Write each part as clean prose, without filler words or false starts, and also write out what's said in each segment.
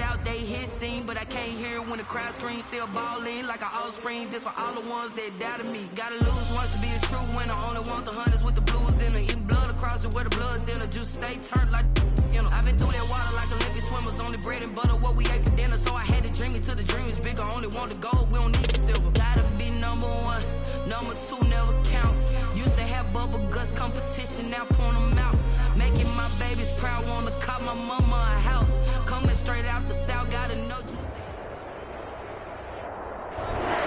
shout, they hit scene, but I can't hear when the crowd screams. Still ballin' like an offspring. This for all the ones that doubted me. Gotta lose once to be a true winner. Only want the hunters with the blues in it. Eating blood across it where the blood dinner. Juice stay turned like you know. I've been through that water like Olympic swimmers. Only bread and butter what we ate for dinner. So I had to dream it till the dream is bigger. Only want the gold, we don't need the silver. Gotta be number one, number two never count. Used to have bubble guts competition, now point them out. Making my babies proud, wanna cop my mama a house. Coming straight out the south, gotta know juice.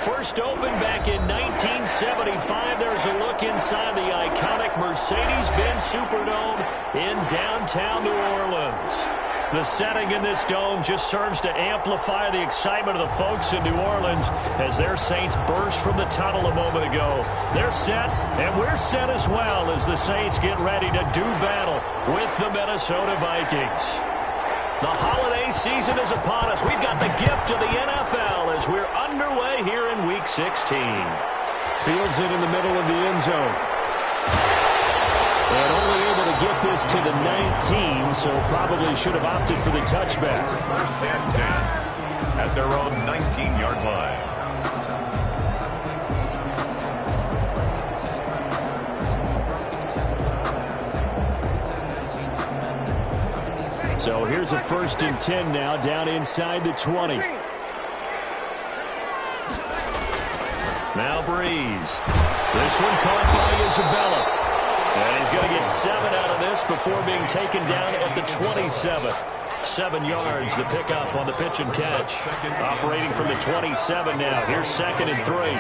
First opened back in 1975. There's a look inside the iconic Mercedes-Benz Superdome in downtown New Orleans. The setting in this dome just serves to amplify the excitement of the folks in New Orleans as their Saints burst from the tunnel a moment ago. They're set, and we're set as well as the Saints get ready to do battle with the Minnesota Vikings. The holiday season is upon us. We've got the gift of the NFL as we're underway here in Week 16. Fields it in the middle of the end zone. And only able to get this to the 19, so probably should have opted for the touchback. First and 10 at their own 19-yard line. So here's a 1st and 10 now, down inside the 20. Now Breeze. This one caught by Isabella. And he's going to get 7 out of this before being taken down at the 27. 7 yards, the pickup on the pitch and catch. Operating from the 27 now. Here's 2nd and 3.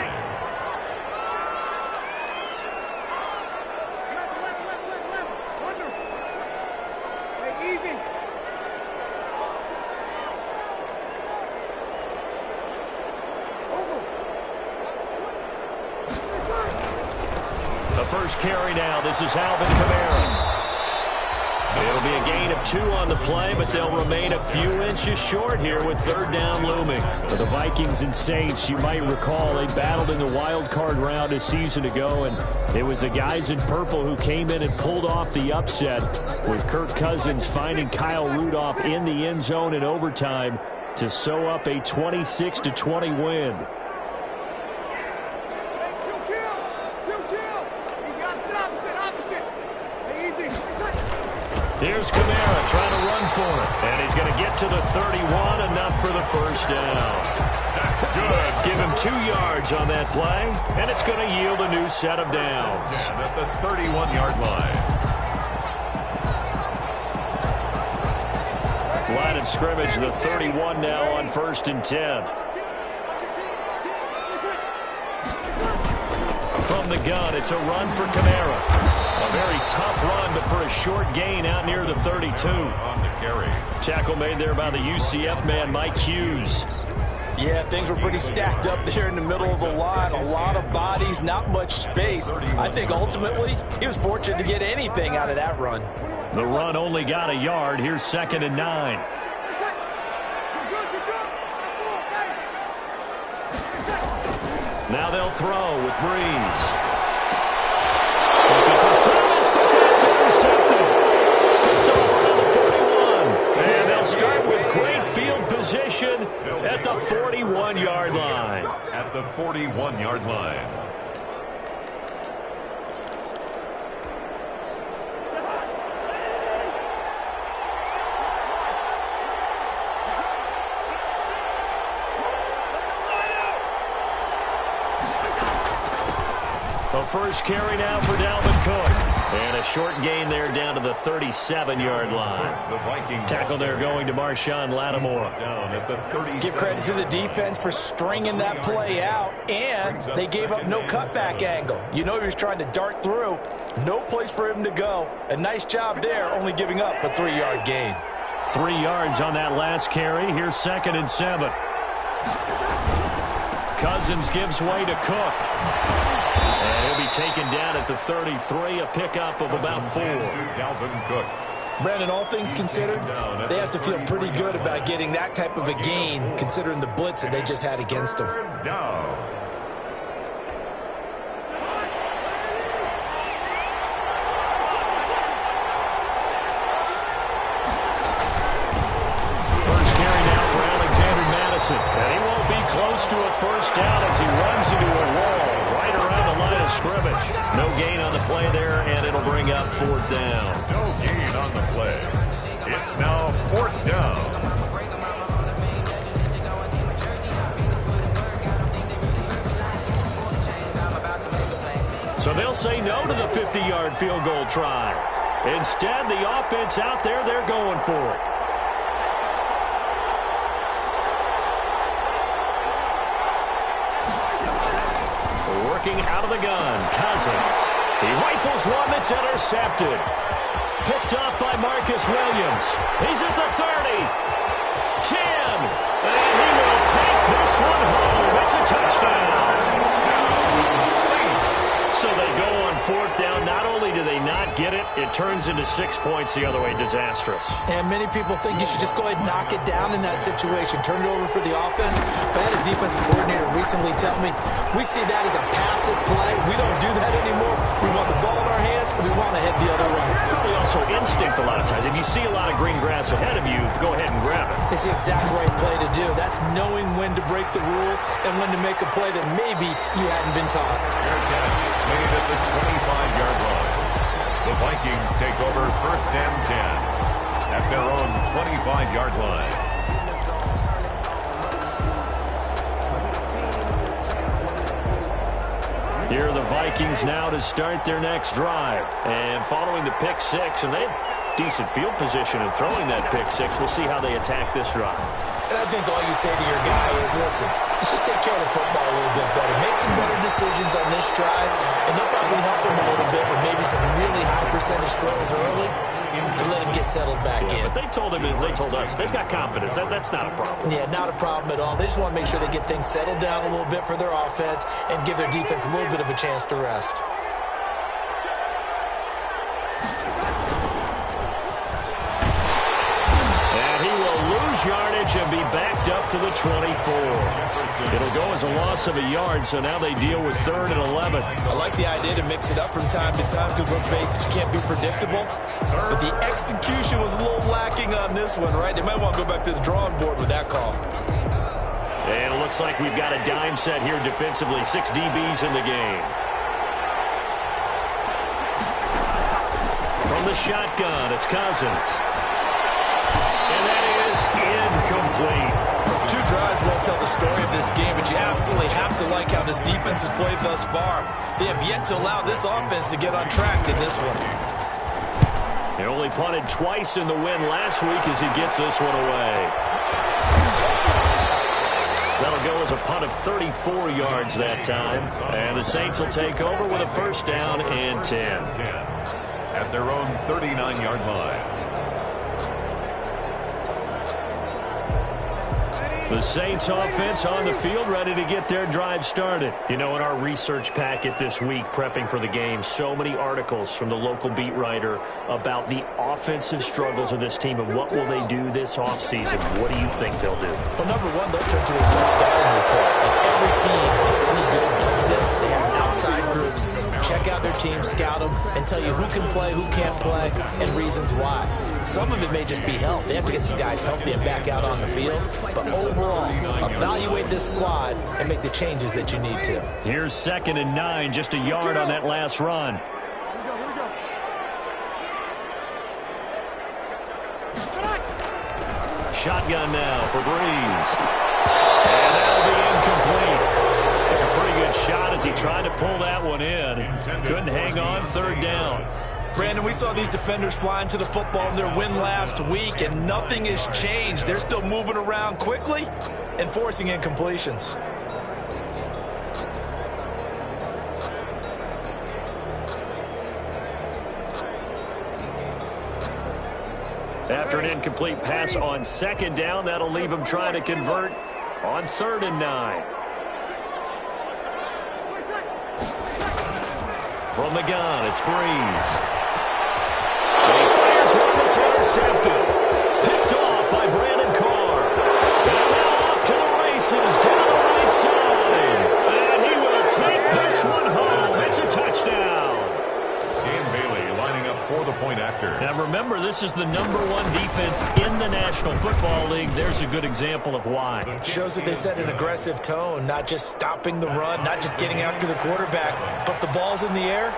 First carry now. This is Alvin Kamara. It'll be a gain of 2 on the play, but they'll remain a few inches short here with 3rd down looming. For the Vikings and Saints, you might recall they battled in the wild card round a season ago, and it was the guys in purple who came in and pulled off the upset, with Kirk Cousins finding Kyle Rudolph in the end zone in overtime to sew up a 26-20 win. Here's Kamara trying to run for it. And he's going to get to the 31, enough for the 1st down. That's good. Give him 2 yards on that play, and it's going to yield a new set of downs. At the 31-yard line. Line of scrimmage, the 31 now on 1st and 10. From the gun, it's a run for Kamara. A very tough run, but for a short gain out near the 32. On the carry. Tackle made there by the UCF man, Mike Hughes. Yeah, things were pretty stacked up there in the middle of the line. A lot of bodies, not much space. I think ultimately he was fortunate to get anything out of that run. The run only got a yard. Here's 2nd and 9. Now they'll throw with Breeze. Looking for Thomas, but that's intercepted. Picked off around the 41. And they'll start with great field position at the 41-yard line. At the 41-yard line. The first carry now for Dalvin Cook. And a short gain there down to the 37-yard line. The Vikings tackle there going to Marshawn Lattimore. Down at the 37. Give credit to the defense for stringing that play out, and they gave up no cutback angle. You know he was trying to dart through. No place for him to go. A nice job there, only giving up a 3-yard gain. 3 yards on that last carry. Here's 2nd and 7. Cousins gives way to Cook. And he'll be taken down at the 33, a pickup of about 4. Dalvin Cook. Brandon, all things considered, they have to feel pretty good about getting that type of a gain, considering the blitz that they just had against them. Down. First carry now Wilson. And he won't be close to a first down as he runs into a wall right around the line of scrimmage. No gain on the play there, and it'll bring up 4th down. No gain on the play. It's now 4th down. So they'll say no to the 50-yard field goal try. Instead, the offense out there, they're going for it. Working out of the gun, Cousins. He rifles one that's intercepted. Picked off by Marcus Williams. He's at the 30. 10. And he will take this one home. It's a touchdown. So they go on 4th down. Not only do they not get it, it turns into 6 points the other way. Disastrous. And many people think you should just go ahead and knock it down in that situation. Turn it over for the offense. But I had a defensive coordinator recently tell me, we see that as a passive play. We don't do that anymore. We want the ball in our hands, and we want to head the other way. Probably also instinct a lot of times. If you see a lot of green grass ahead of you, go ahead and grab it. It's the exact right play to do. That's knowing when to break the rules and when to make a play that maybe you hadn't been taught. Made at the 25-yard line. The Vikings take over 1st and 10 at their own 25-yard line. Here are the Vikings now to start their next drive. And following the pick 6, and they have decent field position in throwing that pick 6. We'll see how they attack this drive. And I think all you say to your guy is, listen, let's just take care of the football a little bit better. Make some better decisions on this drive, and they'll probably help him a little bit with maybe some really high percentage throws early to let him get settled back in. But they told us they've got confidence. That's not a problem. Yeah, not a problem at all. They just want to make sure they get things settled down a little bit for their offense and give their defense a little bit of a chance to rest. Yardage and be backed up to the 24. It'll go as a loss of a yard, so now they deal with 3rd and 11. I like the idea to mix it up from time to time because, let's face it, you can't be predictable. But the execution was a little lacking on this one, right? They might want to go back to the drawing board with that call. And it looks like we've got a dime set here defensively. 6 DBs in the game. From the shotgun, it's Cousins. And that is incomplete. 2 drives won't tell the story of this game, but you absolutely have to like how this defense has played thus far. They have yet to allow this offense to get on track in this one. He only punted twice in the win last week as he gets this one away. That'll go as a punt of 34 yards that time. And the Saints will take over with a 1st down and 10. At their own 39-yard line. The Saints offense on the field, ready to get their drive started. You know, in our research packet this week, prepping for the game, so many articles from the local beat writer about the offensive struggles of this team and what will they do this offseason. What do you think they'll do? Well, number one, they'll turn to a self-scouting report. And every team that's any good does this. They have outside groups, check out their team, scout them, and tell you who can play, who can't play, and reasons why. Some of it may just be health. They have to get some guys healthy and back out on the field. But overall, evaluate this squad and make the changes that you need to. Here's 2nd and 9, just a yard on that last run. Shotgun now for Breeze. And that'll be incomplete. Took a pretty good shot as he tried to pull that one in. Couldn't hang on, 3rd down. Brandon, we saw these defenders flying to the football in their win last week, and nothing has changed. They're still moving around quickly and forcing incompletions. After an incomplete pass on 2nd down, that'll leave him trying to convert on 3rd and 9. From the gun, it's Breeze. He fires one that's intercepted. Picked off by Brandon Carr. And now off to the races down the right side. And he will take this one home. It's a touchdown. Dan Bailey lining up for the point after. Now, And remember, this is the #1 defense in the National Football League. There's a good example of why. It shows that they set an aggressive tone, not just stopping the run, not just getting after the quarterback, but the ball's in the air.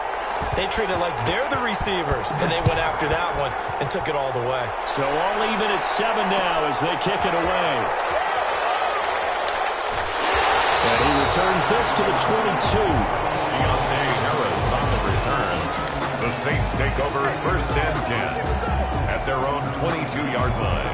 They treat it like they're the receivers, and they went after that one and took it all the way. So all even at 7 now as they kick it away. And he returns this to the 22. Deontay Harris on the return. The Saints take over 1st and 10 at their own 22-yard line.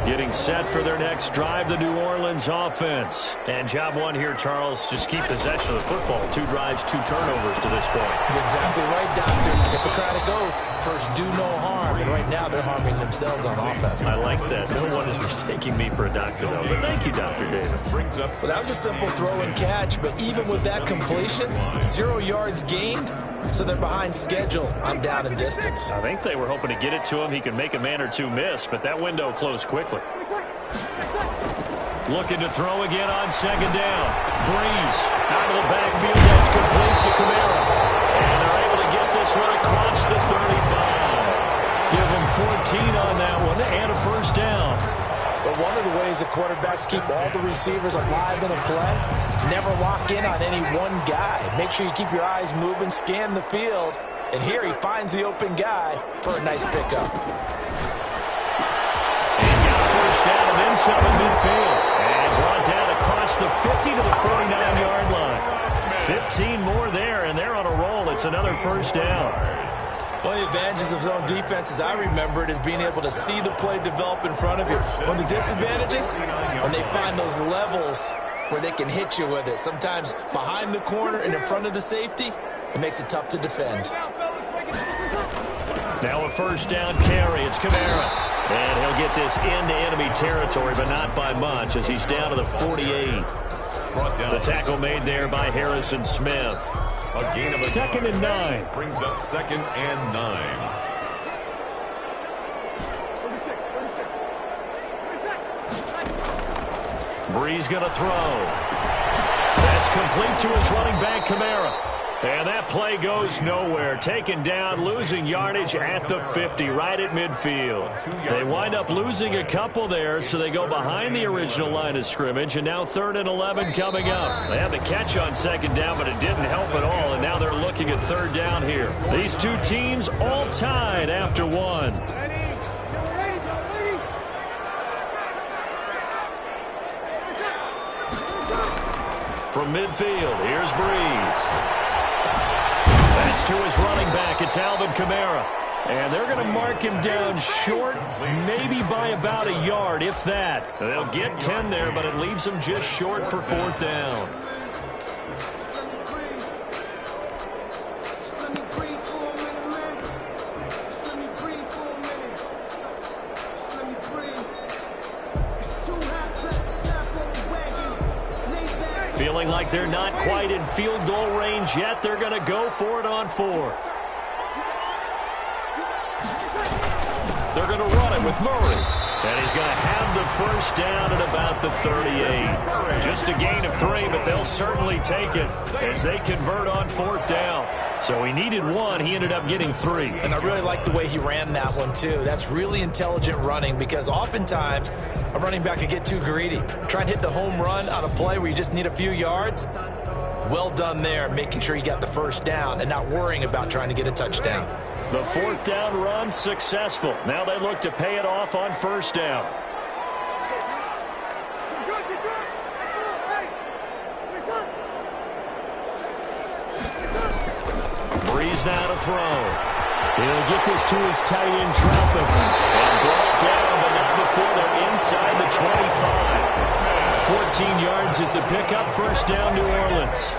Getting set for their next drive, the New Orleans offense. And job one here, Charles, just keep possession of the football. 2 drives, 2 turnovers to this point. You're exactly right, Doctor. Hippocratic oath. First, do no harm. And right now, they're harming themselves on offense. I like that. No one is mistaking me for a doctor, though. But thank you, Dr. Davis. Brings up. Well, that was a simple throw and catch, but even with that completion, 0 yards gained, so they're behind schedule on down and distance. I think they were hoping to get it to him. He could make a man or 2 miss, but that window closed quickly. Looking to throw again on 2nd down. Breeze out of the backfield. That's complete to Kamara. And they're able to get this one across the 35. Give them 14 on that one and a 1st down. But one of the ways the quarterbacks keep all the receivers alive in a play, never lock in on any one guy. Make sure you keep your eyes moving, scan the field. And here he finds the open guy for a nice pickup. Down and then some in midfield. And brought down across the 50 to the 49-yard line. 15 more there, and they're on a roll. It's another 1st down. One of the advantages of zone defense, as I remember it, is being able to see the play develop in front of you. One of the disadvantages, when they find those levels where they can hit you with it. Sometimes behind the corner and in front of the safety, it makes it tough to defend. Now a 1st down carry. It's Kamara. And he'll get this into enemy territory, but not by much, as he's down to the 48. The tackle made there by Harrison Smith. A gain of 2nd and 9. Brings up 2nd and 9. Breeze going to throw. That's complete to his running back, Kamara. And that play goes nowhere. Taken down, losing yardage at the 50, right at midfield. They wind up losing a couple there, so they go behind the original line of scrimmage, and now 3rd and 11 coming up. They had the catch on 2nd down, but it didn't help at all, and now they're looking at 3rd down here. These 2 teams all tied after 1. From midfield, here's Breeze. That's to his running back. It's Alvin Kamara. And they're going to mark him down short, maybe by about a yard, if that. They'll get 10 there, but it leaves them just short for 4th down. Feeling like they're not quite in field goal range yet. They're going to go for it on 4th. They're going to run it with Murray. And he's going to have the 1st down at about the 38. Just a gain of 3, but they'll certainly take it as they convert on 4th down. So he needed 1. He ended up getting 3. And I really like the way he ran that one, too. That's really intelligent running, because oftentimes a running back can get too greedy. Try and hit the home run on a play where you just need a few yards. Well done there, making sure you got the 1st down and not worrying about trying to get a touchdown. The 4th down run successful. Now they look to pay it off on 1st down. Breeze now to throw. He'll get this to his tight end, Troutman. And brought down, but not before they're inside the 25. 14 yards is the pickup. 1st down, New Orleans.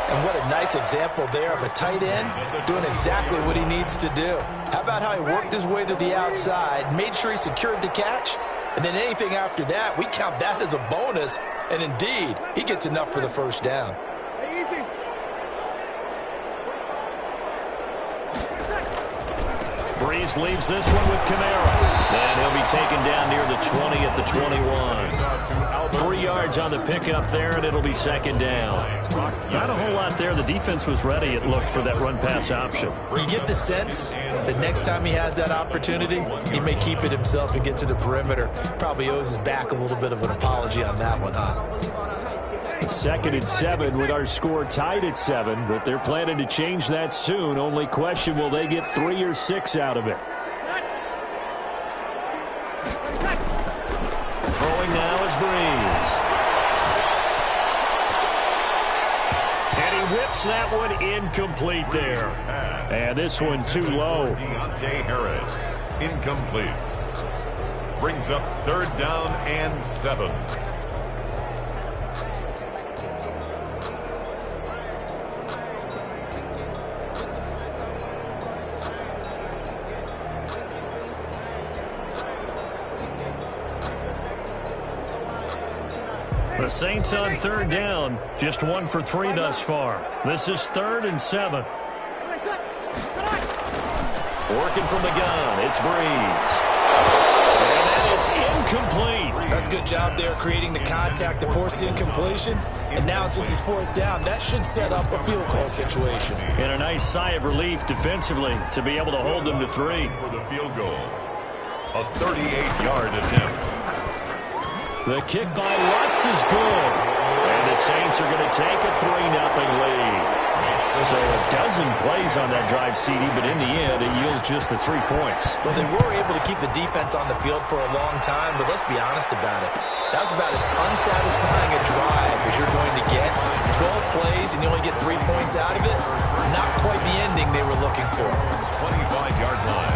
And what a nice example there of a tight end doing exactly what he needs to do. How about how he worked his way to the outside, made sure he secured the catch, and then anything after that, we count that as a bonus. And indeed, he gets enough for the 1st down. Breeze leaves this one with Kamara. And he'll be taken down near the 20 at the 21. 3 yards on the pickup there, and it'll be second down. Not a whole lot there. The defense was ready, it looked, for that run-pass option. You get the sense that next time he has that opportunity, he may keep it himself and get to the perimeter. Probably owes his back a little bit of an apology on that one, huh? 2nd and 7 with our score tied at 7, but they're planning to change that soon. Only question, will they get 3 or 6 out of it? Throwing now is Breeze. And he whips that one incomplete there. And this one too low. Deontay Harris, incomplete. Brings up 3rd down and 7. The Saints on 3rd down, just 1 for 3 thus far. This is 3rd and 7. Working from the gun, it's Breeze. And that is incomplete. That's a good job there, creating the contact to force the incompletion. And now, since it's 4th down, that should set up a field goal situation. And a nice sigh of relief defensively to be able to hold them to 3. For the field goal, a 38-yard attempt. The kick by Lutz is good. And the Saints are going to take a 3-0 lead. So a dozen plays on that drive, CD, but in the end, it yields just the 3 points. Well, they were able to keep the defense on the field for a long time, but let's be honest about it. That was about as unsatisfying a drive as you're going to get. 12 plays and you only get 3 points out of it. Not quite the ending they were looking for. 25-yard line.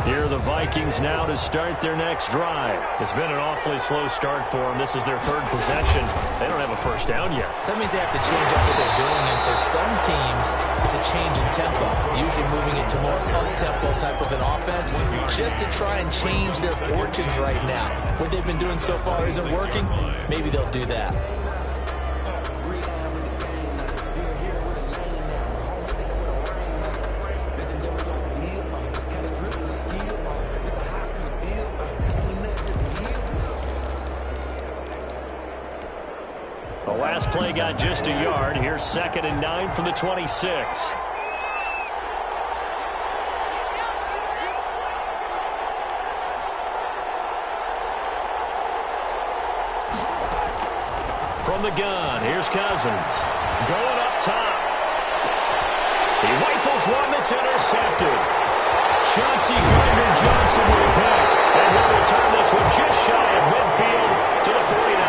Here are the Vikings now to start their next drive. It's been an awfully slow start for them. This is their 3rd possession. They don't have a first down yet. So that means they have to change up what they're doing, and for some teams, it's a change in tempo, usually moving it to more up-tempo type of an offense, just to try and change their fortunes right now. What they've been doing so far isn't working. Maybe they'll do that. The last play got just a yard. Here's 2nd and 9 from the 26. From the gun, here's Cousins. Going up top. He rifles one that's intercepted. Chauncey Gardner-Johnson with a pick. And he'll return this one just shy of midfield to the 49.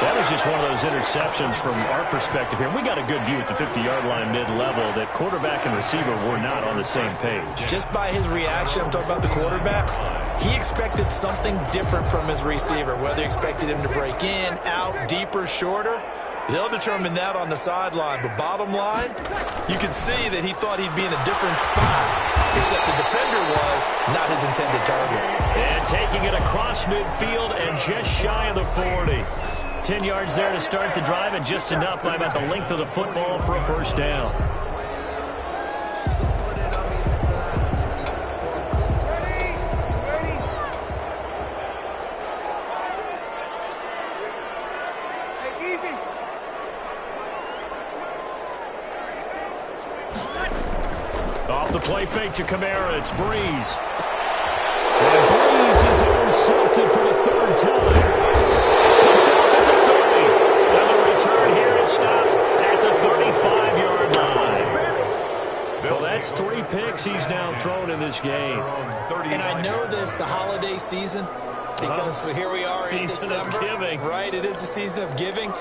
That was just one of those interceptions from our perspective here. We got a good view at the 50-yard line mid-level that quarterback and receiver were not on the same page. Just by his reaction, I'm talking about the quarterback, he expected something different from his receiver, whether he expected him to break in, out, deeper, shorter. They'll determine that on the sideline. But bottom line, you could see that he thought he'd be in a different spot, except the defender was not his intended target. And taking it across midfield and just shy of the 40. 10 yards there to start the drive, and just enough by about the length of the football for a first down. Off the play fake to Kamara, it's Breeze. And Breeze is intercepted for the 3rd time. Picked off at the 30. And the return here is stopped at the 35-yard line. Well, that's 3 picks he's now thrown in this game. And I know this, the holiday season, because here we are in December. Season of giving. Right, it is the season of giving.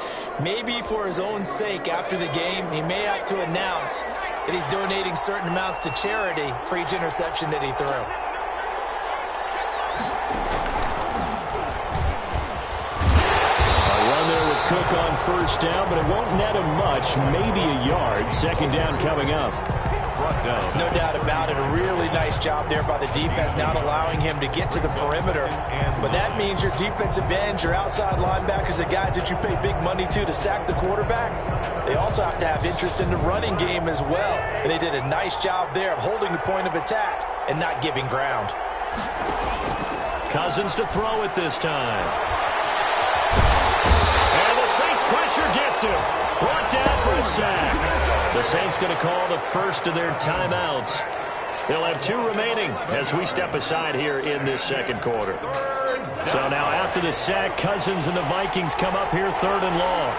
Maybe for his own sake after the game, he may have to announce that he's donating certain amounts to charity for each interception that he threw. A run there with Cook on first down, but it won't net him much, maybe a yard. 2nd down coming up. brought down. No doubt about it. A really nice job there by the defense, not allowing him to get to the perimeter. But that means your defensive ends, your outside linebackers, the guys that you pay big money to sack the quarterback, they also have to have interest in the running game as well. And they did a nice job there of holding the point of attack and not giving ground. Cousins to throw it this time. And the Saints pressure gets him. Brought down for a sack. The Saints going to call the first of their timeouts. They'll have 2 remaining as we step aside here in this second quarter. So now after the sack, Cousins and the Vikings come up here 3rd and long.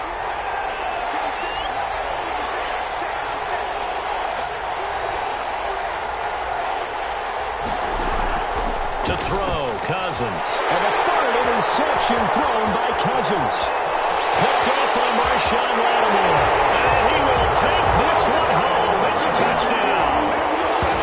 To throw, Cousins. And a 3rd interception thrown by Cousins. Picked up by Marshawn Lattimore. And he will take this one home. It's a touchdown.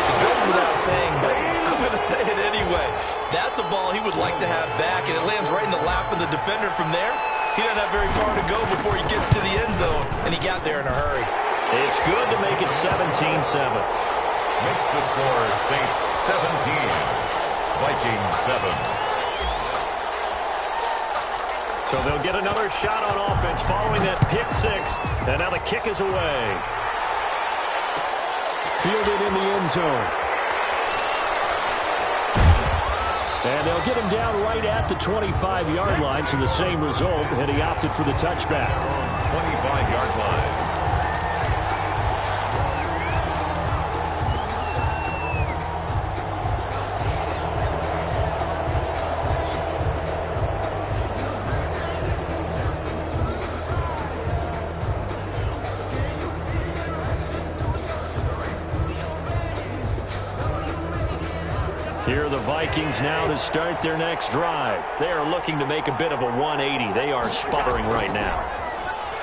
It goes without saying, but I'm going to say it anyway. That's a ball he would like to have back, and it lands right in the lap of the defender. From there, he doesn't have very far to go before he gets to the end zone, and he got there in a hurry. It's good to make it 17-7. Makes the score Saints 17, Vikings 7. So they'll get another shot on offense following that pick 6. And now the kick is away. Fielded in the end zone. And they'll get him down right at the 25-yard line. So the same result, and he opted for the touchback. 25-yard line. Here are the Vikings now to start their next drive. They are looking to make a bit of a 180. They are sputtering right now.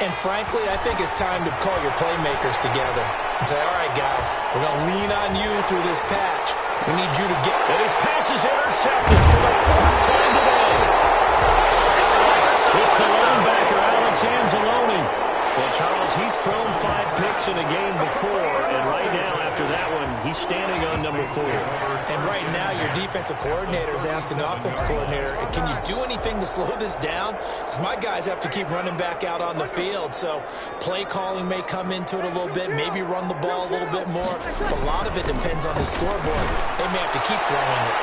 And frankly, I think it's time to call your playmakers together and say, all right, guys, we're going to lean on you through this patch. We need you to get... And his pass is intercepted for the 4th time today. It's the linebacker, Alex Anzalone. Well, Charles, he's thrown 5 picks in a game before, and right now, after that one, he's standing on number 4. And right now, your defensive coordinator is asking the offensive coordinator, can you do anything to slow this down? Because my guys have to keep running back out on the field. So play calling may come into it a little bit, maybe run the ball a little bit more. But a lot of it depends on the scoreboard. They may have to keep throwing it.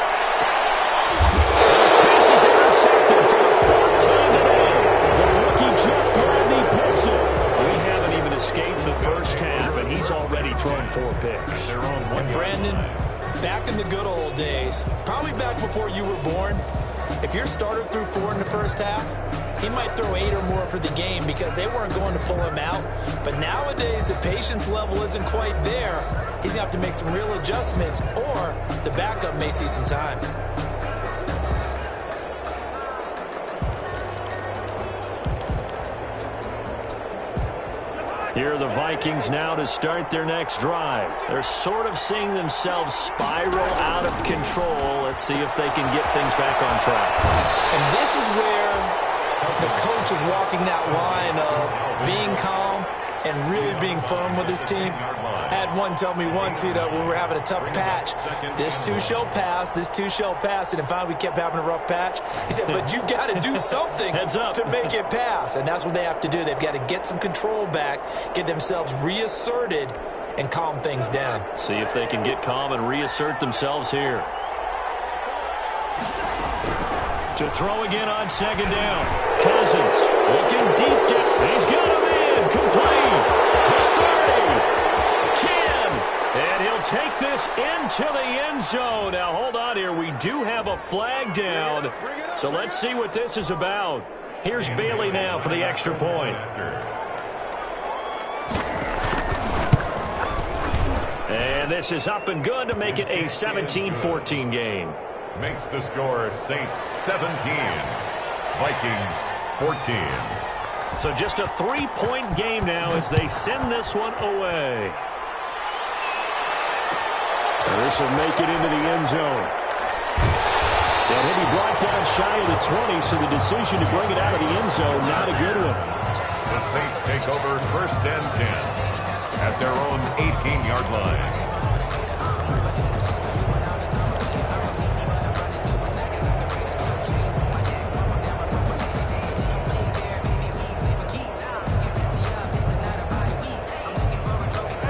His pass is intercepted for the 4th time today. The rookie Jeff Gladney picks it. We haven't even escaped the first half, and he's already thrown 4 picks. And Brandon, back in the good old days, probably back before you were born, if your starter threw 4 in the first half, he might throw 8 or more for the game because they weren't going to pull him out. But nowadays, the patience level isn't quite there. He's going to have to make some real adjustments, or the backup may see some time. Here are the Vikings now to start their next drive. They're sort of seeing themselves spiral out of control. Let's see if they can get things back on track. And this is where the coach is walking that line of being calm and really being firm with his team. I had one tell me once, when we were having a tough patch, this too shall pass, this too shall pass. And then finally we kept having a rough patch. He said, but you've got to do something to make it pass. And that's what they have to do. They've got to get some control back, get themselves reasserted, and calm things down. See if they can get calm and reassert themselves here. To throw again on 2nd down. Cousins looking deep down. He's got him in. Complete. The 30. 10. And he'll take this into the end zone. Now, hold on here. We do have a flag down. So let's see what this is about. Here's Bailey now for the extra point. And this is up and good to make it a 17-14 game. Makes the score Saints 17, Vikings 14. So just a 3-point game now as they send this one away. And this will make it into the end zone. And he'll be brought down shy of the 20, so the decision to bring it out of the end zone, not a good one. The Saints take over 1st and 10 at their own 18-yard line.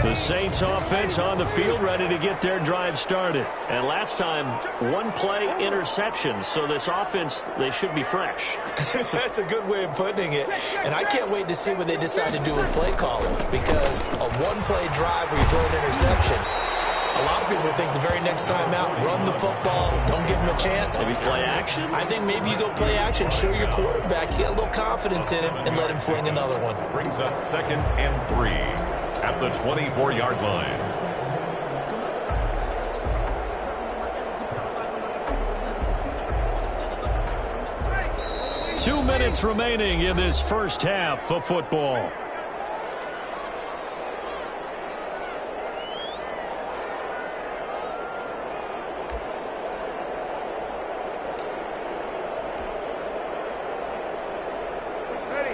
The Saints offense on the field, ready to get their drive started. And last time, one play interception. So this offense, they should be fresh. That's a good way of putting it. And I can't wait to see what they decide to do with play calling, because a one-play drive where you throw an interception, a lot of people think the very next time out, run the football, don't give him a chance. Maybe play action? I think maybe you go play action, show your quarterback, get a little confidence in him, and let him fling another one. Brings up 2nd and 3 at the 24-yard line. Two minutes remaining in this first half of football.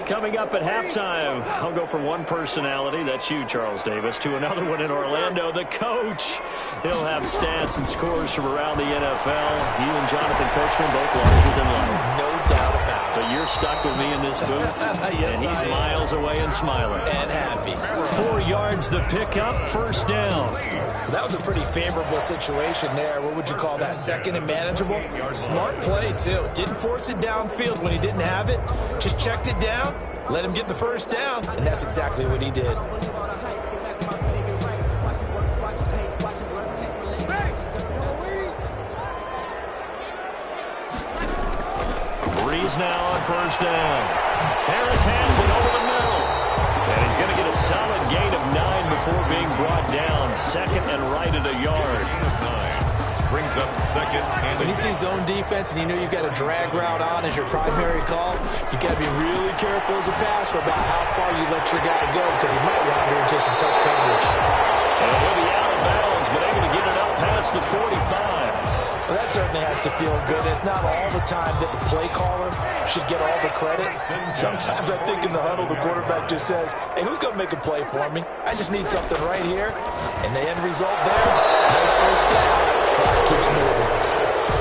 Coming up at halftime, I'll go from one personality, that's you, Charles Davis, to another one in Orlando, the coach. He'll have stats and scores from around the NFL. You and Jonathan Coachman both larger than life. No doubt about it. But you're stuck with me in this booth, Yes, and he's miles away and smiling. And happy. 4 yards the pickup, first down. That was a pretty favorable situation there. What would you call that? Second and manageable? Smart play, too. Didn't force it downfield when he didn't have it. Just checked it down, let him get the first down, and that's exactly what he did. Breeze now on first down. Harris has it over the middle. And he's going to get a solid gain of 9 before being brought down. Second and right at a yard. Brings up 2nd and When you see zone defense and you know you've got a drag route on as your primary call, you got to be really careful as a passer about how far you let your guy go, because he might wander into some tough coverage. And he'll be out of bounds, but able to get it up past the 45. Well, that certainly has to feel good. It's not all the time that the play caller should get all the credit. Sometimes I think in the huddle, the quarterback just says, hey, who's going to make a play for me? I just need something right here. And the end result there, nice first down. Clock keeps moving.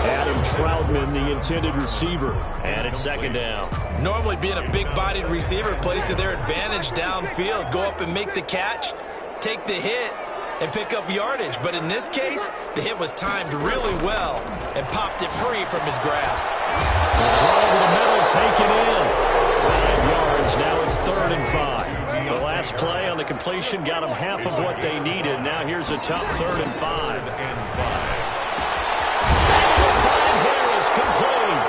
Adam Troutman, the intended receiver. And it's second down. Normally being a big-bodied receiver plays to their advantage downfield. Go up and make the catch, take the hit, and pick up yardage. But in this case, the hit was timed really well and popped it free from his grasp. The throw over the middle, taken in. 5 yards, now it's 3rd and 5. The last play on the completion got them half of what they needed. Now here's a tough 3rd and 5. Harris complete.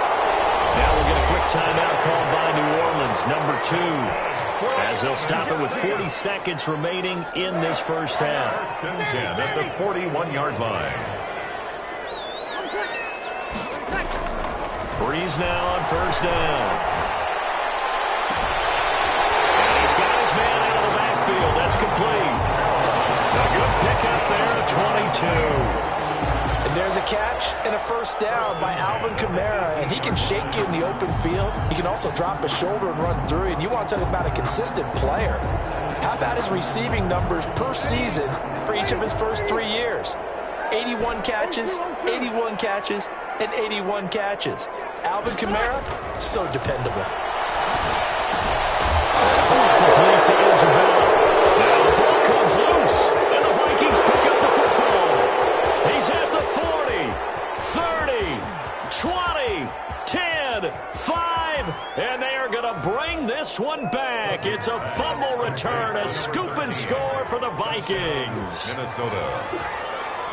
Now we'll get a quick timeout called by New Orleans, number 2. As they'll stop it with 40 seconds remaining in this first half. 10 at the 41-yard line. Breeze now on first down. And he's got his man out of the backfield. That's complete. A good pickup there at 22. And there's a catch and a first down by Alvin Kamara, and he can shake you in the open field. He can also drop a shoulder and run through, and you want to talk about a consistent player. How about his receiving numbers per season for each of his first 3 years? 81 catches, 81 catches, and 81 catches. Alvin Kamara, so dependable. Complete to Isabella. Now the ball comes loose, and the Vikings pick up the football. He's at the 40, 30, 20, 10, 5, and they are going to bring this one back. It's a fumble return, a scoop and score for the Vikings. Minnesota.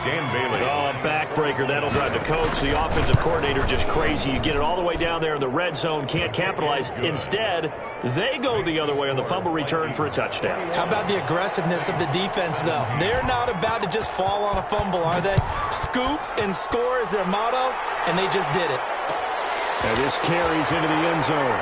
Dan Bailey. Oh, a backbreaker. That'll drive the coach, the offensive coordinator, just crazy. You get it all the way down there in the red zone, can't capitalize. Instead, they go the other way on the fumble return for a touchdown. How about the aggressiveness of the defense, though? They're not about to just fall on a fumble, are they? Scoop and score is their motto, and they just did it. And this carries into the end zone.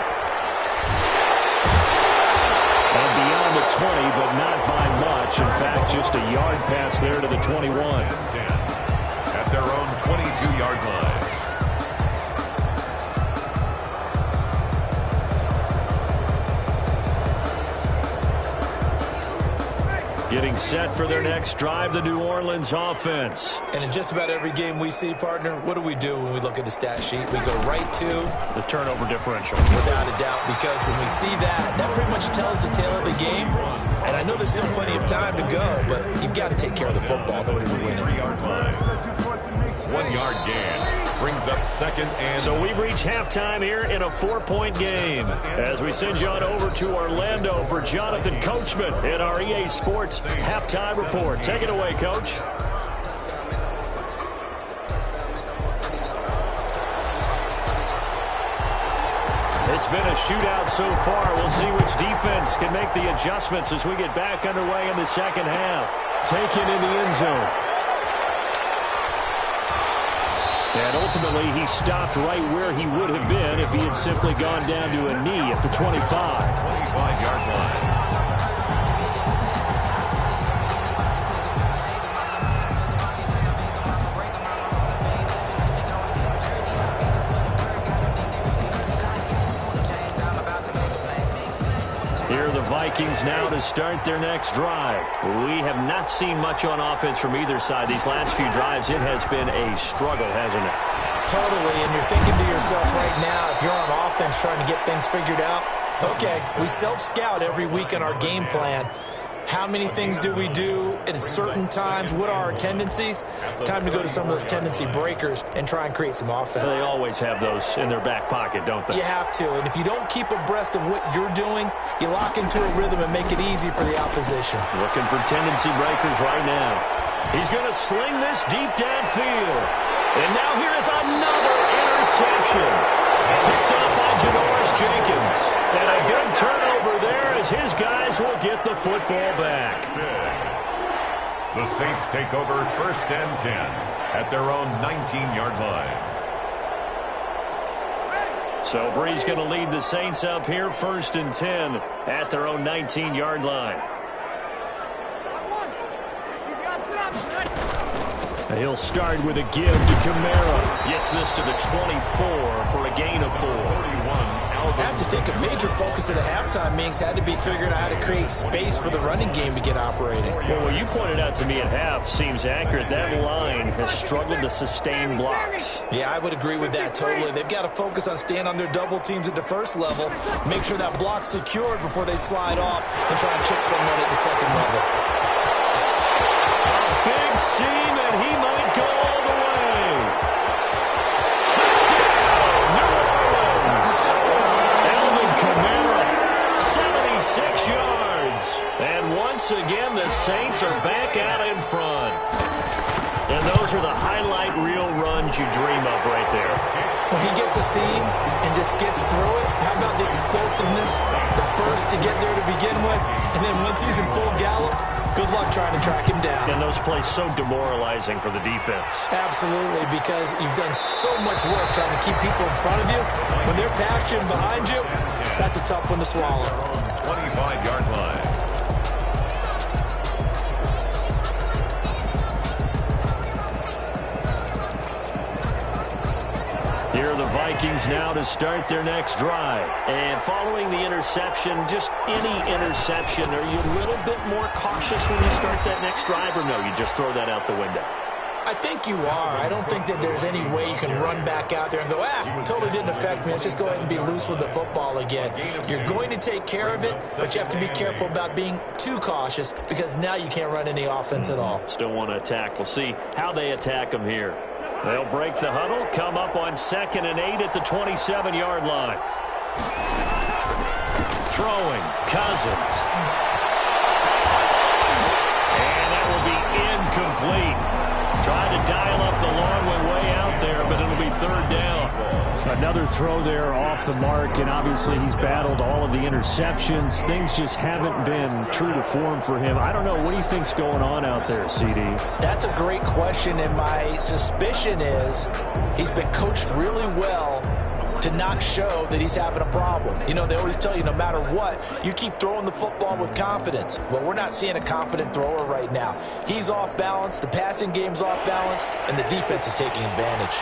And beyond the 20, but not by much. In fact, just a yard pass there to the 21. At their own 22-yard line. Getting set for their next drive, the New Orleans offense. And in just about every game we see, partner, what do we do when we look at the stat sheet? We go right to the turnover differential. Without a doubt, because when we see that, that pretty much tells the tale of the game. And I know there's still plenty of time to go, but you've got to take care of the football in order to win it. 1 yard gain. Brings up second and... So we've reached halftime here in a 4-point game. As we send you on over to Orlando for Jonathan Coachman in our EA Sports Halftime Report. Take it away, Coach. It's been a shootout so far. We'll see which defense can make the adjustments as we get back underway in the second half. Taken in the end zone. And ultimately, he stopped right where he would have been if he had simply gone down to a knee at the 25. 25-yard line. Here are the Vikings now to start their next drive. We have not seen much on offense from either side. These last few drives, it has been a struggle, hasn't it? Totally, and you're thinking to yourself right now, if you're on offense trying to get things figured out, okay, we self-scout every week in our game plan. How many things do we do at certain times? What are our tendencies? Time to go to some of those tendency breakers and try and create some offense. They always have those in their back pocket, don't they? You have to, and if you don't keep abreast of what you're doing, you lock into a rhythm and make it easy for the opposition. Looking for tendency breakers right now. He's going to sling this deep downfield. And now here is another interception. Picked up by Janoris Jenkins. And a big turnover there as his guys will get the football back. The Saints take over first and 10 at their own 19-yard line. So Bree's going to lead the Saints up here first and 10 at their own 19-yard line. He'll start with a give to Kamara. Gets this to the 24 for a gain of 4. I have to think a major focus of the halftime meetings had to be figuring out how to create space for the running game to get operating. Well, what you pointed out to me at half seems accurate. That line has struggled to sustain blocks. Yeah, I would agree with that totally. They've got to focus on staying on their double teams at the first level, make sure that block's secured before they slide off and try and chip someone at the second level. Big seam, and he might go all the way. Touchdown, New Orleans. Alvin Kamara, 76 yards. And once again, the Saints are back out in front. And those are the highlight reel runs you dream of right there. When he gets a seam and just gets through it, how about the explosiveness? The first to get there to begin with, and then once he's in full gallop, good luck trying to track him down. And those plays so demoralizing for the defense. Absolutely, because you've done so much work trying to keep people in front of you. When they're past you and behind you, that's a tough one to swallow. 25-yard line. Here are the Vikings now to start their next drive. And following the interception, just any interception, are you a little bit more cautious when you start that next drive, or no, you just throw that out the window? I think you are. I don't think that there's any way you can run back out there and go, totally didn't affect me. Let's just go ahead and be loose with the football again. You're going to take care of it, but you have to be careful about being too cautious because now you can't run any offense at all. Still want to attack. We'll see how they attack them here. They'll break the huddle, come up on 2nd and 8 at the 27-yard line. Throwing, Cousins. And that will be incomplete. Trying to dial up the long way out there, but it'll be 3rd down. Another throw there off the mark, and obviously he's battled all of the interceptions. Things just haven't been true to form for him. I don't know. What do you think's going on out there, CD? That's a great question, and my suspicion is he's been coached really well to not show that he's having a problem. You know, they always tell you no matter what, you keep throwing the football with confidence. Well, we're not seeing a confident thrower right now. He's off balance, the passing game's off balance, and the defense is taking advantage.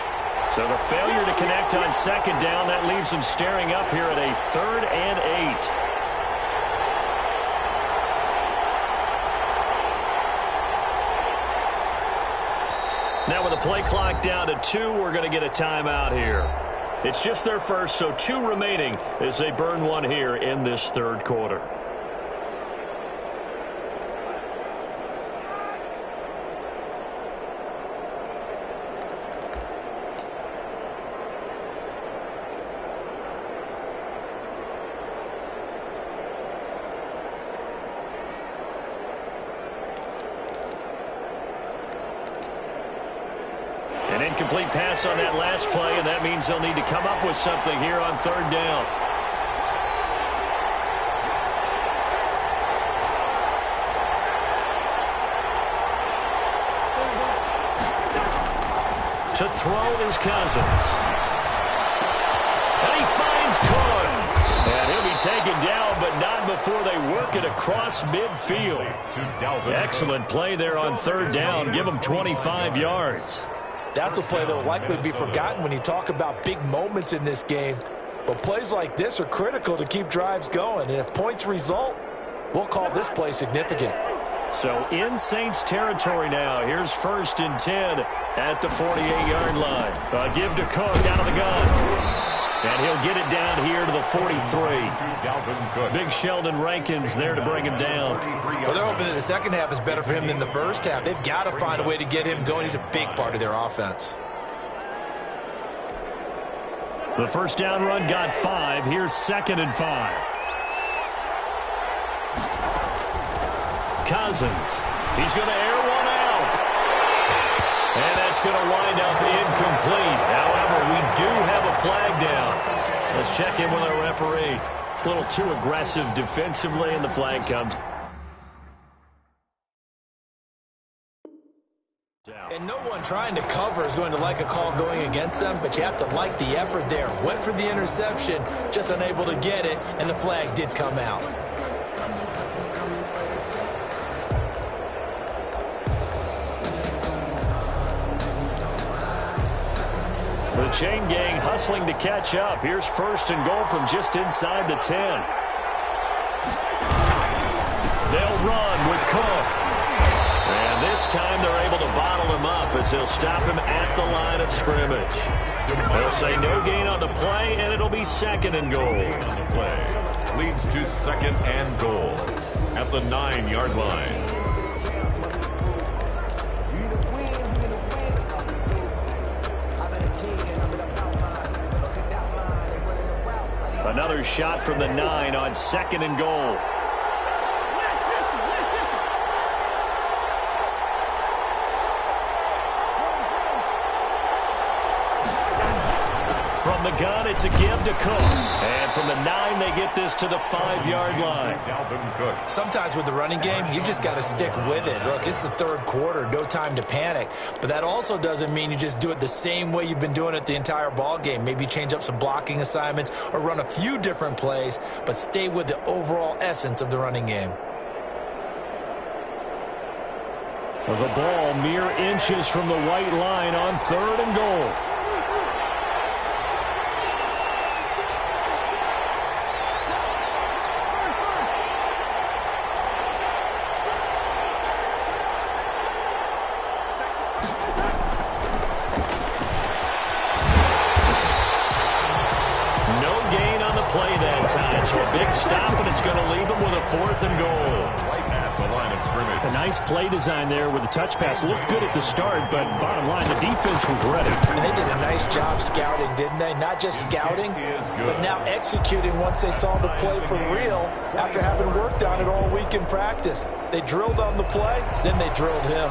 So the failure to connect on 2nd down, that leaves him staring up here at a 3rd and 8. Play clock down to 2. We're going to get a timeout here. It's just their first, so 2 remaining as they burn one here in this third quarter. An incomplete pass on that last play, and that means they'll need to come up with something here on third down. To throw is Cousins. And he finds Cook. And he'll be taken down, but not before they work it across midfield. Excellent play there on third down. Give them 25 yards. That's a play that will likely be forgotten when you talk about big moments in this game. But plays like this are critical to keep drives going. And if points result, we'll call this play significant. So in Saints territory now. Here's 1st and 10 at the 48-yard line. Give to Cook out of the gun. And he'll get it down here to the 43. Big Sheldon Rankins there to bring him down. Well, they're hoping that the second half is better for him than the first half. They've got to find a way to get him going. He's a big part of their offense. The first down run got 5. Here's 2nd and 5. Cousins. He's going to air one out. And that's going to wind up incomplete. However, we do have a flag down. Let's check in with our referee. A little too aggressive defensively, and the flag comes. And no one trying to cover is going to like a call going against them, but you have to like the effort there. Went for the interception, just unable to get it, and the flag did come out. The chain gang hustling to catch up. Here's 1st and goal from just inside the 10. They'll run with Cook. And this time they're able to bottle him up as they'll stop him at the line of scrimmage. They'll say no gain on the play, and it'll be 2nd and goal. On the play leads to 2nd and goal at the 9-yard line. Another shot from the 9 on 2nd and goal. From the gun, it's a give to Cook. And from the 9, they get this to the 5-yard line. Sometimes with the running game, you just got to stick with it. Look, it's the third quarter, no time to panic. But that also doesn't mean you just do it the same way you've been doing it the entire ball game. Maybe change up some blocking assignments or run a few different plays, but stay with the overall essence of the running game. The ball mere inches from the white line on 3rd and goal. So a big stop, and it's going to leave them with a 4th and goal. Right at the line of scrimmage. A nice play design there with the touch pass. Looked good at the start, but bottom line, the defense was ready. And they did a nice job scouting, didn't they? Not just scouting, but now executing once they saw the play for real after having worked on it all week in practice. They drilled on the play, then they drilled him.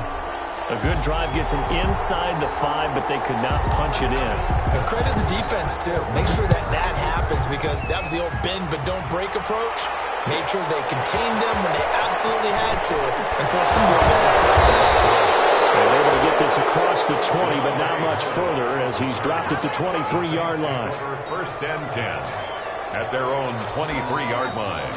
A good drive gets them inside the 5, but they could not punch it in. And credit the defense, too. Make sure that that happens because that was the old bend but don't break approach. Made sure they contained them when they absolutely had to and forced the field goal until they went through. They're able to get this across the 20, but not much further as he's dropped it to 23-yard line. 1st and 10 at their own 23-yard line.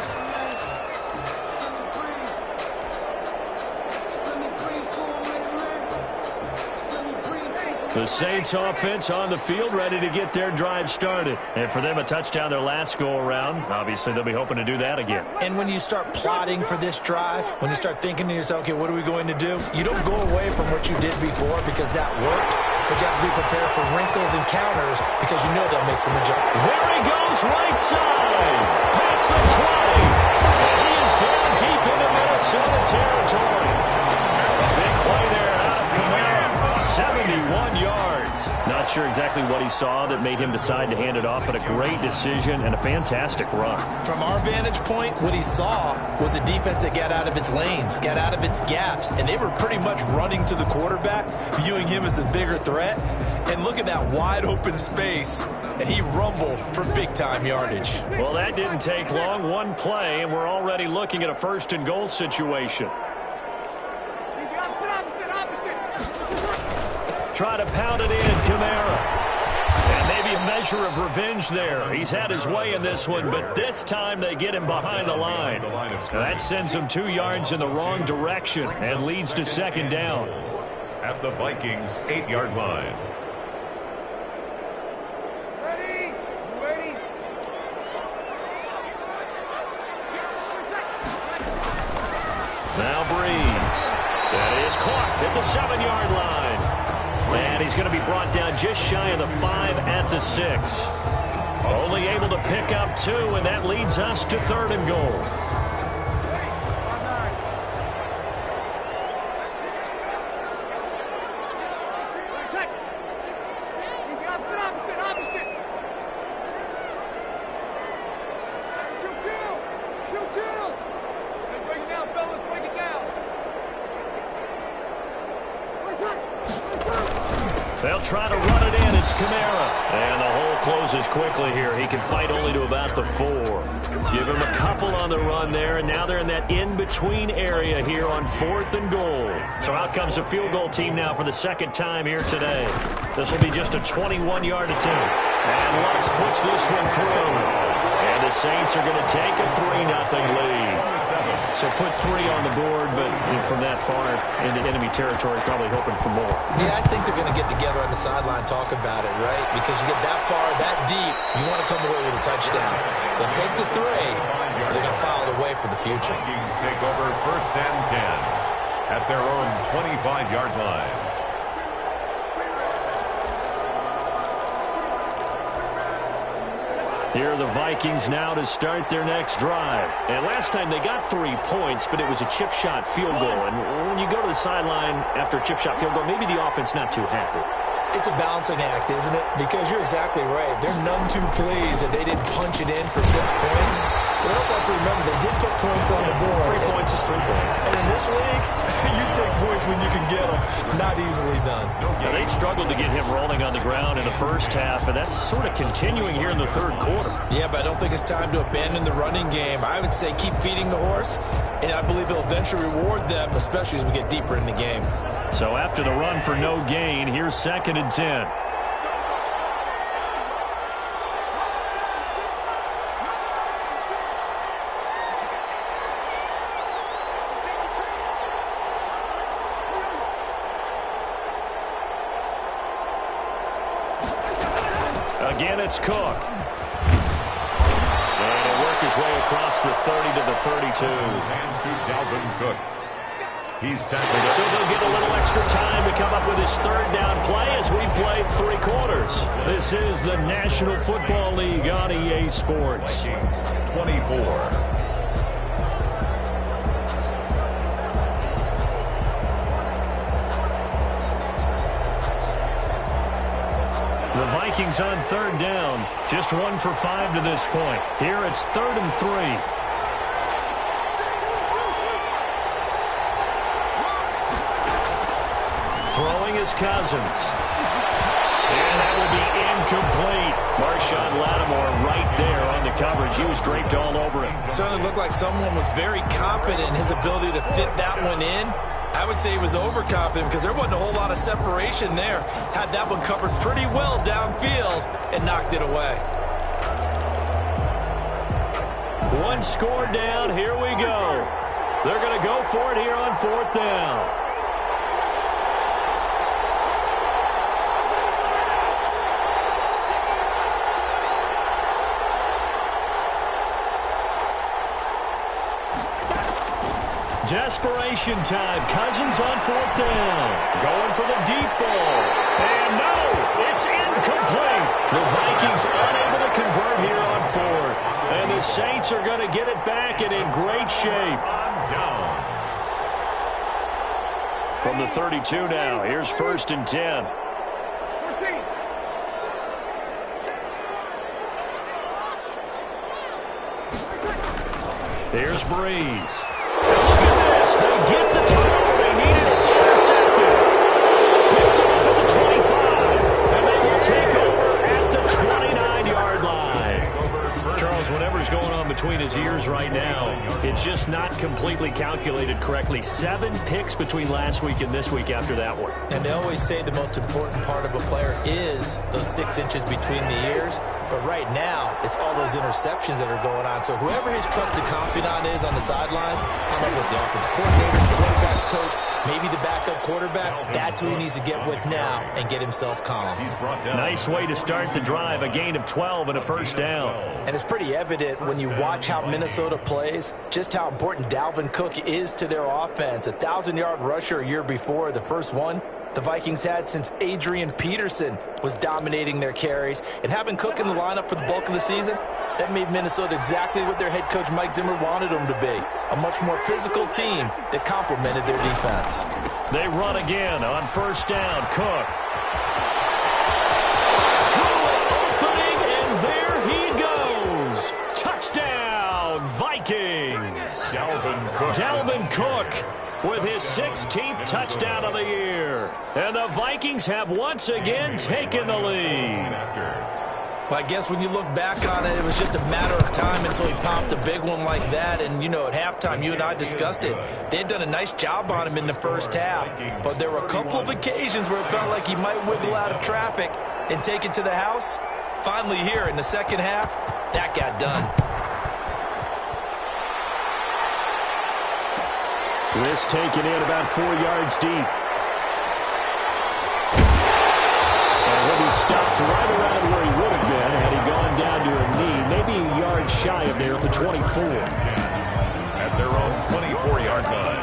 The Saints offense on the field, ready to get their drive started. And for them, a touchdown their last go-around. Obviously, they'll be hoping to do that again. And when you start plotting for this drive, when you start thinking to yourself, okay, what are we going to do? You don't go away from what you did before because that worked. but you have to be prepared for wrinkles and counters because you know they'll make some adjustments. There he goes, right side. Past the 20. And he is down deep into Minnesota territory. Big play there out of Kamara. 71 yards. Not sure exactly what he saw that made him decide to hand it off, but a great decision and a fantastic run. From our vantage point, what he saw was a defense that got out of its lanes, got out of its gaps, and they were pretty much running to the quarterback, viewing him as the bigger threat. And look at that wide open space, and he rumbled for big-time yardage. Well, that didn't take long. One play, and we're already looking at a first-and-goal situation. Try to pound it in, Kamara. And maybe a measure of revenge there. He's had his way in this one, but this time they get him behind the line. Now that sends him 2 yards in the wrong direction and leads to second down. At the Vikings' 8-yard line. Now Breeze. That is caught at the 7-yard line. And he's going to be brought down just shy of the 5 at the 6. Only able to pick up 2, and that leads us to 3rd and goal. They'll try to run it in. It's Kamara. And the hole closes quickly here. He can fight only to about the 4. Give him a couple on the run there, and now they're in that in-between area here on 4th and goal. So out comes a field goal team now for the second time here today. This will be just a 21-yard attempt. And Lutz puts this one through. And the Saints are going to take a 3-0 lead. So put 3 on the board, but from that far into enemy territory, probably hoping for more. Yeah, I think they're going to get together on the sideline, talk about it, right? Because you get that far, that deep, you want to come away with a touchdown. They'll take the 3, and they're going to file it away for the future. Vikings take over 1st and 10 at their own 25-yard line. Here are the Vikings now to start their next drive. And last time they got 3 points, but it was a chip shot field goal. And when you go to the sideline after a chip shot field goal, maybe the offense not too happy. It's a balancing act, isn't it? Because you're exactly right. They're none too pleased that they didn't punch it in for 6 points. But also have to remember, they did put points on the board. 3 points is 3 points. And in this league, you take points when you can get them. Not easily done. Now, they struggled to get him rolling on the ground in the first half, and that's sort of continuing here in the 3rd quarter. Yeah, but I don't think it's time to abandon the running game. I would say keep feeding the horse, and I believe he'll eventually reward them, especially as we get deeper in the game. So after the run for no gain, here's 2nd and 10. Again, it's Cook. And he'll work his way across the 30 to the 32. Hands to Dalvin Cook. He's tackled. So they'll get a little extra time to come up with his 3rd down play as we played 3 quarters. This is the National Football League on EA Sports. 24. The Vikings on 3rd down. Just 1 for 5 to this point. Here it's 3rd and 3. Throwing is Cousins. And that will be incomplete. Marshawn Lattimore right there on the coverage. He was draped all over him. Certainly looked like someone was very confident in his ability to fit that one in. I would say he was overconfident because there wasn't a whole lot of separation there. Had that one covered pretty well downfield and knocked it away. 1 score down. Here we go. They're going to go for it here on 4th down. Desperation time. Cousins on 4th down. Going for the deep ball. And no, it's incomplete. The Vikings unable to convert here on 4th. And the Saints are going to get it back and in great shape. From the 32 now, here's 1st and 10. Here's Breeze. Look at this. They get the turnover they needed. It's intercepted. Picked off at the 25. And they will take over at the 29-yard line. Charles, whatever's going on between his ears right now, it's just not completely calculated correctly. 7 picks between last week and this week after that one. And they always say the most important part of a player is those 6 inches between the ears. But right now, it's all those interceptions that are going on. So whoever his trusted confidant is on the sidelines, I don't know if it's the offensive coordinator, the quarterback's coach, maybe the backup quarterback, that's who he needs to get with now and get himself calm. Nice way to start the drive, a gain of 12 and a 1st down. And it's pretty evident when you watch how Minnesota plays, just how important Dalvin Cook is to their offense. 1,000-yard rusher a year before, the first one the Vikings had since Adrian Peterson was dominating their carries. And having Cook in the lineup for the bulk of the season, that made Minnesota exactly what their head coach Mike Zimmer wanted them to be. A much more physical team that complemented their defense. They run again on 1st down. Cook. Opening, and there he goes. Touchdown, Vikings. Dalvin Cook with his 16th touchdown of the year. And the Vikings have once again taken the lead. Well, I guess when you look back on it, it was just a matter of time until he popped a big one like that. And, you know, at halftime, you and I discussed it. They had done a nice job on him in the first half. But there were a couple of occasions where it felt like he might wiggle out of traffic and take it to the house. Finally here in the second half, that got done. This taken in about 4 yards deep. And he'll be stopped right around where he would have been had he gone down to a knee, maybe a yard shy of there at the 24. At their own 24-yard line.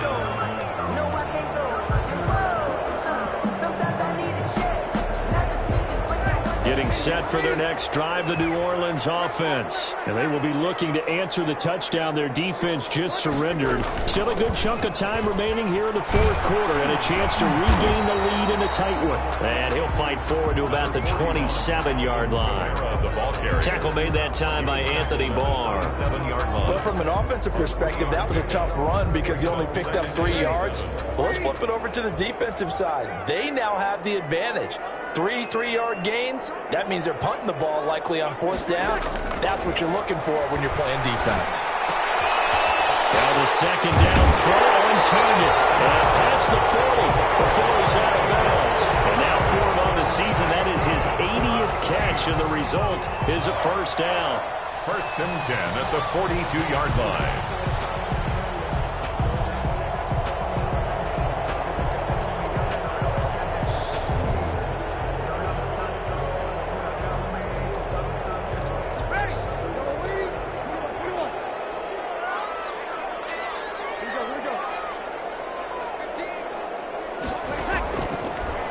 Getting set for their next drive, the New Orleans offense. And they will be looking to answer the touchdown their defense just surrendered. Still a good chunk of time remaining here in the 4th quarter and a chance to regain the lead in a tight one. And he'll fight forward to about the 27-yard line. Tackle made that time by Anthony Barr. But from an offensive perspective, that was a tough run because he only picked up 3 yards. But let's flip it over to the defensive side. They now have the advantage. 3 3-yard gains. That means they're punting the ball likely on 4th down. That's what you're looking for when you're playing defense. Now the 2nd down throw on target. And past the 40 before he's out of bounds. And now for him on the season, that is his 80th catch, and the result is a 1st down. 1st and 10 at the 42-yard line.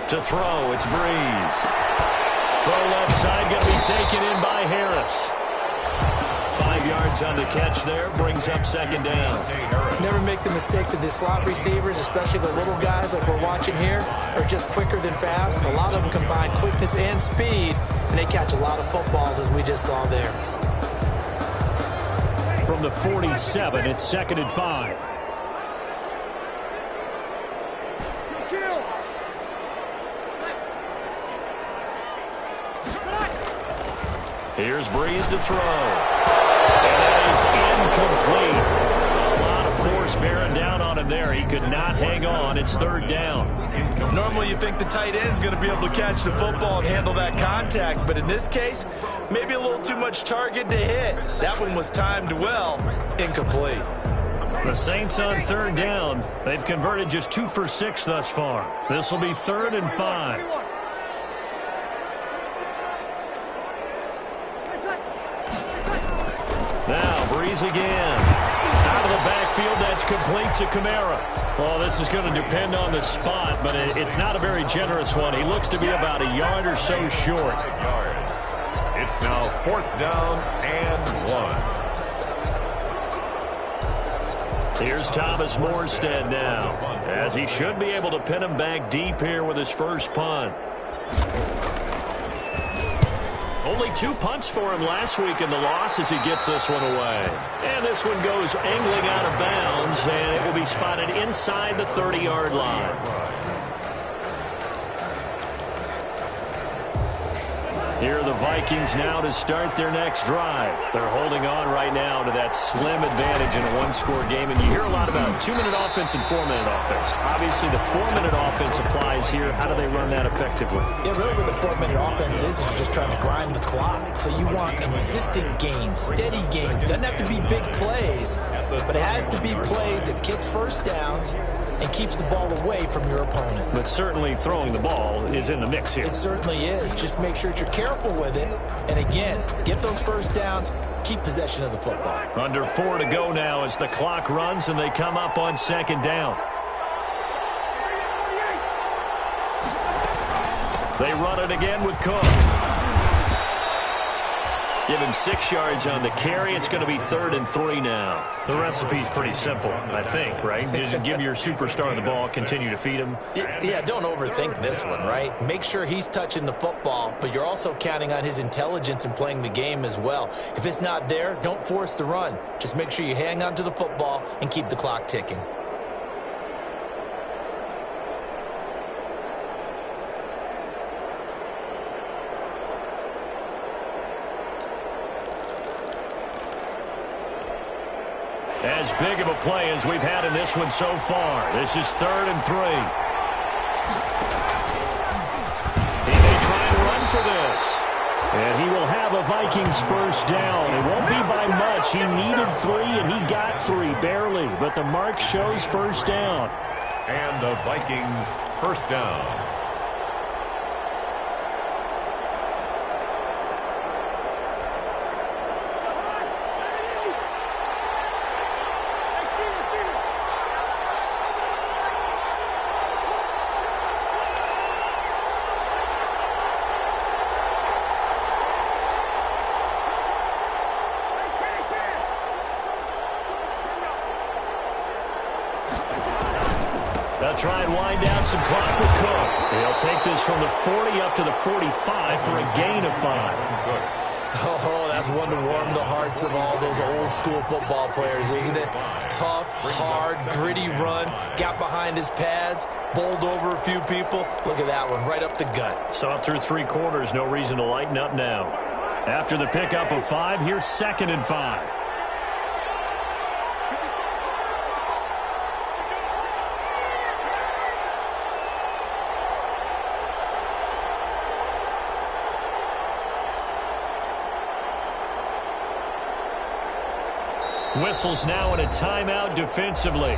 To throw, it's Breeze. Throw left side, going to be taken in by Harris. 5 yards on the catch there, brings up 2nd down. Never make the mistake that the slot receivers, especially the little guys like we're watching here, are just quicker than fast. A lot of them combine quickness and speed, and they catch a lot of footballs, as we just saw there. From the 47, it's 2nd and 5. Here's Breeze to throw. And that is incomplete. A lot of force bearing down on him there. He could not hang on. It's 3rd down. Normally you think the tight end's going to be able to catch the football and handle that contact. But in this case, maybe a little too much target to hit. That one was timed well. Incomplete. The Saints on 3rd down. They've converted just 2 for 6 thus far. This will be 3rd and 5. Now, Breeze again. Out of the backfield, that's complete to Kamara. Well, this is going to depend on the spot, but it's not a very generous one. He looks to be about a yard or so short. It's now 4th down and 1. Here's Thomas Morstead now, as he should be able to pin him back deep here with his first punt. Only 2 punts for him last week in the loss as he gets this one away. And this one goes angling out of bounds, and it will be spotted inside the 30-yard line. Here are the Vikings now to start their next drive. They're holding on right now to that slim advantage in a one-score game. And you hear a lot about 2-minute offense and 4-minute offense. Obviously, the 4-minute offense applies here. How do they run that effectively? Yeah, really what the 4-minute offense is just trying to grind the clock. So you want consistent gains, steady gains. Doesn't have to be big plays, but it has to be plays that gets first downs and keeps the ball away from your opponent. But certainly throwing the ball is in the mix here. It certainly is. Just make sure that you're careful with it. And again, get those first downs, keep possession of the football. Under 4 to go now as the clock runs and they come up on 2nd down. They run it again with Cook. Give him 6 yards on the carry. It's going to be 3rd and 3 now. The recipe's pretty simple, I think, right? Just give your superstar the ball, continue to feed him. Yeah, don't overthink this one, right? Make sure he's touching the football, but you're also counting on his intelligence in playing the game as well. If it's not there, don't force the run. Just make sure you hang on to the football and keep the clock ticking. As big of a play as we've had in this one so far. This is 3rd and 3. He may try and run for this. And he will have a Vikings first down. It won't be by much. He needed 3, and he got 3, barely. But the mark shows first down. And the Vikings first down. They'll try and wind down some clock with Cook. They'll take this from the 40 up to the 45 for a gain of 5. Oh, that's one to warm the hearts of all those old-school football players, isn't it? Tough, hard, gritty run, got behind his pads, bowled over a few people. Look at that one, right up the gut. Saw it through 3 quarters, no reason to lighten up now. After the pickup of 5, here's 2nd and 5. Whistles now in a timeout defensively.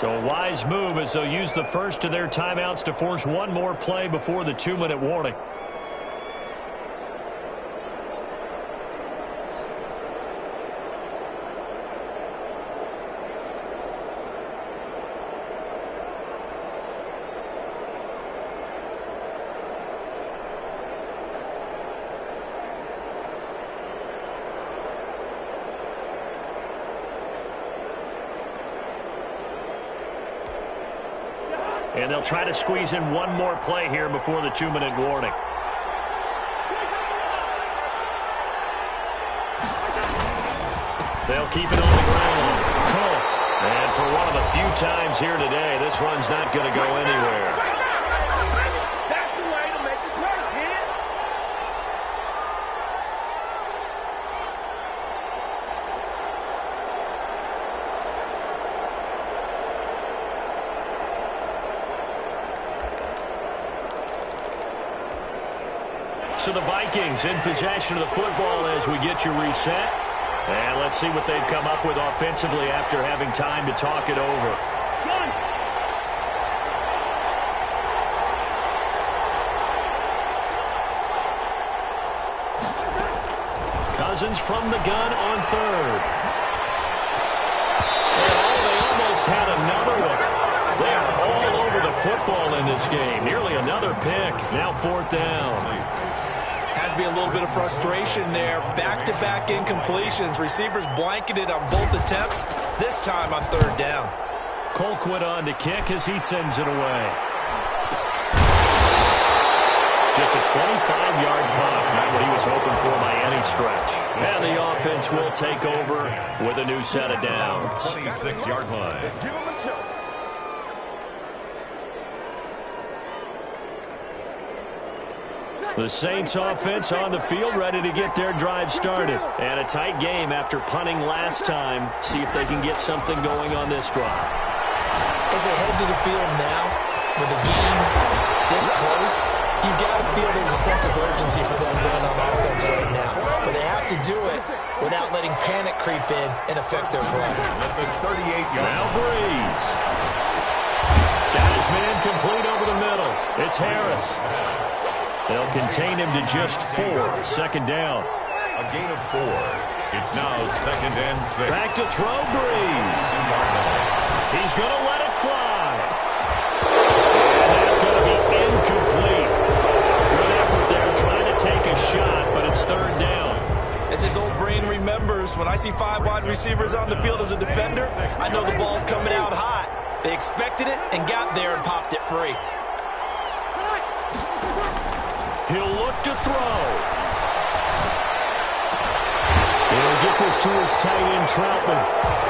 So a wise move as they'll use the first of their timeouts to force one more play before the 2-minute warning. And they'll try to squeeze in one more play here before the 2-minute warning. They'll keep it on the ground. Cook. And for one of the few times here today, this run's not going to go anywhere. That's the way to make it work, kid. So the Vikings in possession of the football as we get you reset. And let's see what they've come up with offensively after having time to talk it over. Cousins from the gun on 3rd. just had another one. They are all over the football in this game. Nearly another pick. Now 4th down. Has to be a little bit of frustration there. Back-to-back incompletions. Receivers blanketed on both attempts, this time on 3rd down. Colquitt on to kick as he sends it away. Just a 25-yard punt. Not what he was hoping for by any stretch. And the offense will take over with a new set of downs. 26-yard line. Give him a show. The Saints offense on the field, ready to get their drive started. And a tight game after punting last time. See if they can get something going on this drive. As they head to the field now, with the game this close, you've got to feel there's a sense of urgency for them going on offense right now. But they have to do it without letting panic creep in and affect their play. Now Breeze. Got his man complete over the middle. It's Harris. They'll contain him to just 4. 2nd down. A gain of 4. It's now 2nd and 6. Back to throw Breeze. He's going to let it fly. And that's going to be incomplete. Good effort there trying to take a shot, but it's 3rd down. As his old brain remembers, when I see 5 wide receivers on the field as a defender, I know the ball's coming out hot. They expected it and got there and popped it free. He'll look to throw. He'll get this to his tight end, Troutman.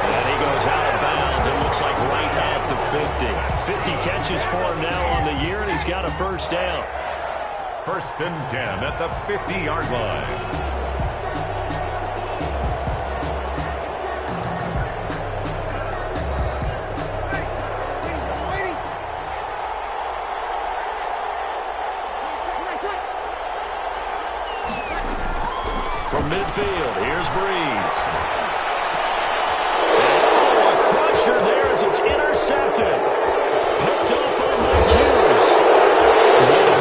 And he goes out of bounds. It looks like right at the 50. 50 catches for him now on the year, and he's got a 1st down. 1st and 10 at the 50-yard line. From midfield, here's Breeze. Oh, a crusher there as it's intercepted. Picked up on the Hughes.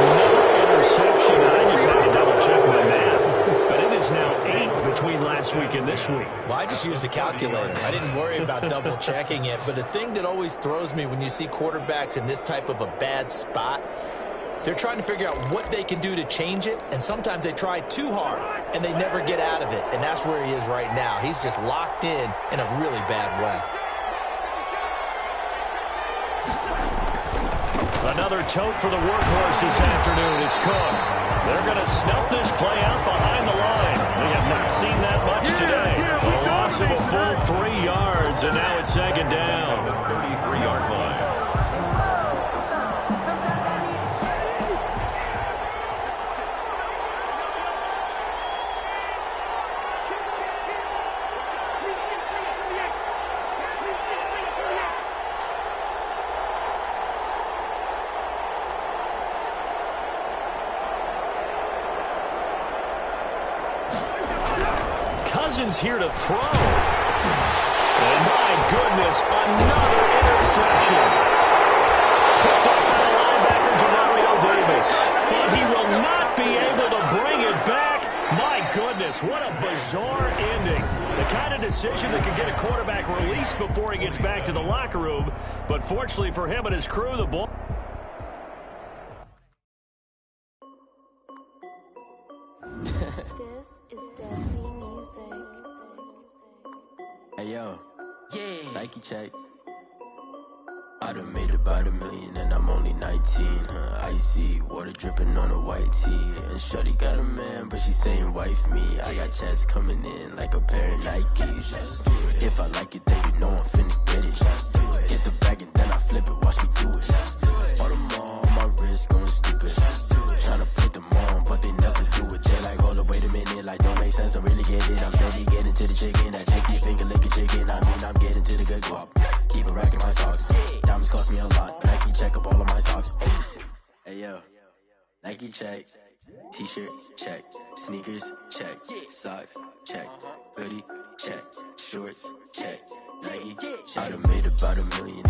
Another interception. I just had to double-check my math. But it is now 8 between last week and this week. Well, I just used a calculator. I didn't worry about double-checking it. But the thing that always throws me when you see quarterbacks in this type of a bad spot, they're trying to figure out what they can do to change it, and sometimes they try too hard, and they never get out of it, and that's where he is right now. He's just locked in a really bad way. Another tote for the workhorse this afternoon. It's Cook. They're going to snuff this play out behind the line. We have not seen that much today. A loss of a full 3 yards, and now it's 2nd down. 33-yard line. Cousins here to throw. And my goodness, another interception. Picked up by the linebacker, Demario Davis. But he will not be able to bring it back. My goodness, what a bizarre ending. The kind of decision that could get a quarterback released before he gets back to the locker room. But fortunately for him and his crew, the ball. This is Deftly Music. Hey yo, yeah, Nike check. I done made about $1 million and I'm only 19. Icy water dripping on a white tee. And shorty got a man, but she saying wife me. I got checks coming in like a pair of Nikes. If I like it, then you know I'm finna get it. Get the bag and then I flip it, watch me do it. All them on my wrist going stupid. Tryna put them on, but they never do it. They like, hold up, wait a minute, like don't make sense, don't really get it. I'm steady getting to the chicken, that chicky finger licking chicken. I mean, I'm getting to the good guap. Keep a rack in my socks. Diamonds cost me a lot, but Nike check up all of my stocks. Hey yo, Nike check. T-shirt check. Sneakers check. Socks check. Hoodie check. Shorts check. Nike. I done made about $1 million